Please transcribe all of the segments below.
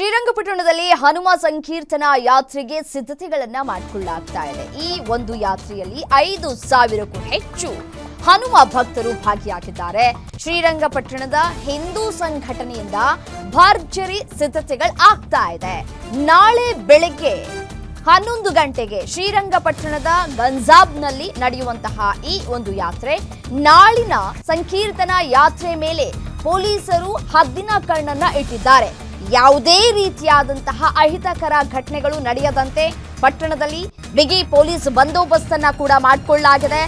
ಶ್ರೀರಂಗಪಟ್ಟಣದಲ್ಲಿ ಹನುಮ ಸಂಕೀರ್ತನಾ ಯಾತ್ರೆಗೆ ಸಿದ್ಧತೆಗಳನ್ನ ಮಾಡಿಕೊಳ್ಳಲಾಗ್ತಾ ಇದೆ. ಈ ಒಂದು ಯಾತ್ರೆಯಲ್ಲಿ 5,000ಕ್ಕೂ ಹೆಚ್ಚು ಹನುಮ ಭಕ್ತರು ಭಾಗಿಯಾಗಿದ್ದಾರೆ. ಶ್ರೀರಂಗಪಟ್ಟಣದ ಹಿಂದೂ ಸಂಘಟನೆಯಿಂದ ಭರ್ಜರಿ ಸಿದ್ಧತೆಗಳು ಆಗ್ತಾ ಇದೆ. ನಾಳೆ ಬೆಳಗ್ಗೆ 11 ಗಂಟೆಗೆ ಶ್ರೀರಂಗಪಟ್ಟಣದ ಗಂಜಾಬ್ನಲ್ಲಿ ನಡೆಯುವಂತಹ ಈ ಒಂದು ಯಾತ್ರೆ, ನಾಳಿನ ಸಂಕೀರ್ತನಾ ಯಾತ್ರೆ ಮೇಲೆ ಪೊಲೀಸರು ಹದ್ದಿನ ಕಣ್ಣನ್ನ ಇಟ್ಟಿದ್ದಾರೆ. ಯಾವುದೇ ರೀತಿಯಾದಂತಹ ಅಹಿತಕರ ಘಟನೆಗಳು ನಡೆಯದಂತೆ ಪಟ್ಟಣದಲ್ಲಿ ಬಿಗಿ ಪೊಲೀಸ್ ಬಂದೋಬಸ್ತನ್ನ ಕೂಡ ಮಾಡಿಕೊಳ್ಳಲಾಗಿದೆ.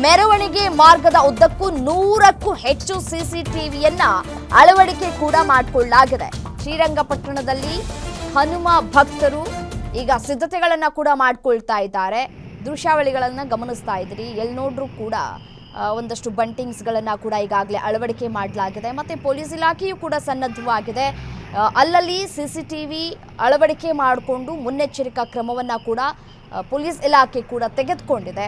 ಮೆರವಣಿಗೆ ಮಾರ್ಗದ ಉದ್ದಕ್ಕೂ 100ಕ್ಕೂ ಹೆಚ್ಚು ಸಿಸಿಟಿವಿಯನ್ನ ಅಳವಡಿಕೆ ಕೂಡ ಮಾಡಿಕೊಳ್ಳಲಾಗಿದೆ. ಶ್ರೀರಂಗಪಟ್ಟಣದಲ್ಲಿ ಹನುಮ ಭಕ್ತರು ಈಗ ಸಿದ್ಧತೆಗಳನ್ನ ಕೂಡ ಮಾಡಿಕೊಳ್ತಾ ಇದ್ದಾರೆ. ದೃಶ್ಯಾವಳಿಗಳನ್ನ ಗಮನಿಸ್ತಾ ಇದ್ರಿ, ಎಲ್ಲಿ ನೋಡ್ರೂ ಕೂಡ ಒಂದಷ್ಟು ಬಂಟಿಂಗ್ಸ್ಗಳನ್ನು ಕೂಡ ಈಗಾಗಲೇ ಅಳವಡಿಕೆ ಮಾಡಲಾಗಿದೆ. ಮತ್ತು ಪೊಲೀಸ್ ಇಲಾಖೆಯು ಕೂಡ ಸನ್ನದ್ಧವಾಗಿದೆ. ಅಲ್ಲಲ್ಲಿ ಸಿಸಿಟಿವಿ ಅಳವಡಿಕೆ ಮಾಡಿಕೊಂಡು ಮುನ್ನೆಚ್ಚರಿಕಾ ಕ್ರಮವನ್ನು ಕೂಡ ಪೊಲೀಸ್ ಇಲಾಖೆ ಕೂಡ ತೆಗೆದುಕೊಂಡಿದೆ.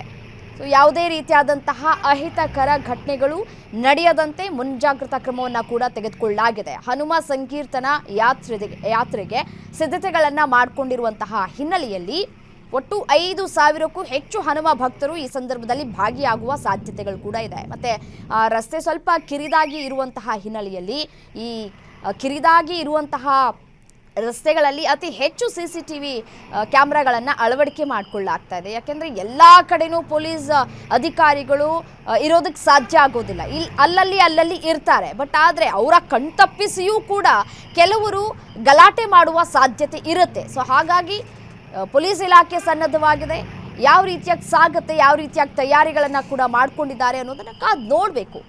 ಸೊ ಯಾವುದೇ ರೀತಿಯಾದಂತಹ ಅಹಿತಕರ ಘಟನೆಗಳು ನಡೆಯದಂತೆ ಮುಂಜಾಗ್ರತಾ ಕ್ರಮವನ್ನು ಕೂಡ ತೆಗೆದುಕೊಳ್ಳಲಾಗಿದೆ. ಹನುಮ ಸಂಕೀರ್ತನಾ ಯಾತ್ರೆಗೆ ಸಿದ್ಧತೆಗಳನ್ನು ಮಾಡಿಕೊಂಡಿರುವಂತಹ ಹಿನ್ನೆಲೆಯಲ್ಲಿ ಒಟ್ಟು 5,000ಕ್ಕೂ ಹೆಚ್ಚು ಹನುಮ ಭಕ್ತರು ಈ ಸಂದರ್ಭದಲ್ಲಿ ಭಾಗಿಯಾಗುವ ಸಾಧ್ಯತೆಗಳು ಕೂಡ ಇದೆ. ಮತ್ತು ರಸ್ತೆ ಸ್ವಲ್ಪ ಕಿರಿದಾಗಿ ಇರುವಂತಹ ಹಿನ್ನೆಲೆಯಲ್ಲಿ ಈ ಕಿರಿದಾಗಿ ಇರುವಂತಹ ರಸ್ತೆಗಳಲ್ಲಿ ಅತಿ ಹೆಚ್ಚು ಸಿಸಿಟಿವಿ ಕ್ಯಾಮ್ರಾಗಳನ್ನು ಅಳವಡಿಕೆ ಮಾಡಿಕೊಳ್ಳಲಾಗ್ತಾ ಇದೆ. ಯಾಕೆಂದರೆ ಎಲ್ಲ ಕಡೆನೂ ಪೊಲೀಸ್ ಅಧಿಕಾರಿಗಳು ಇರೋದಕ್ಕೆ ಸಾಧ್ಯ ಆಗೋದಿಲ್ಲ. ಅಲ್ಲಲ್ಲಿ ಇರ್ತಾರೆ. ಬಟ್ ಆದರೆ ಅವರ ಕಣ್ತಪ್ಪಿಸಿಯೂ ಕೂಡ ಕೆಲವರು ಗಲಾಟೆ ಮಾಡುವ ಸಾಧ್ಯತೆ ಇರುತ್ತೆ. ಸೊ ಹಾಗಾಗಿ ಪೊಲೀಸ್ ಇಲಾಖೆ ಸನ್ನದ್ಧವಾಗಿದೆ. ಯಾವ ರೀತಿಯಾಗಿ ಸಾಗುತ್ತೆ, ಯಾವ ರೀತಿಯಾಗಿ ತಯಾರಿಗಳನ್ನು ಕೂಡ ಮಾಡ್ಕೊಂಡಿದ್ದಾರೆ ಅನ್ನೋದನ್ನು ಕಾದು ನೋಡಬೇಕು.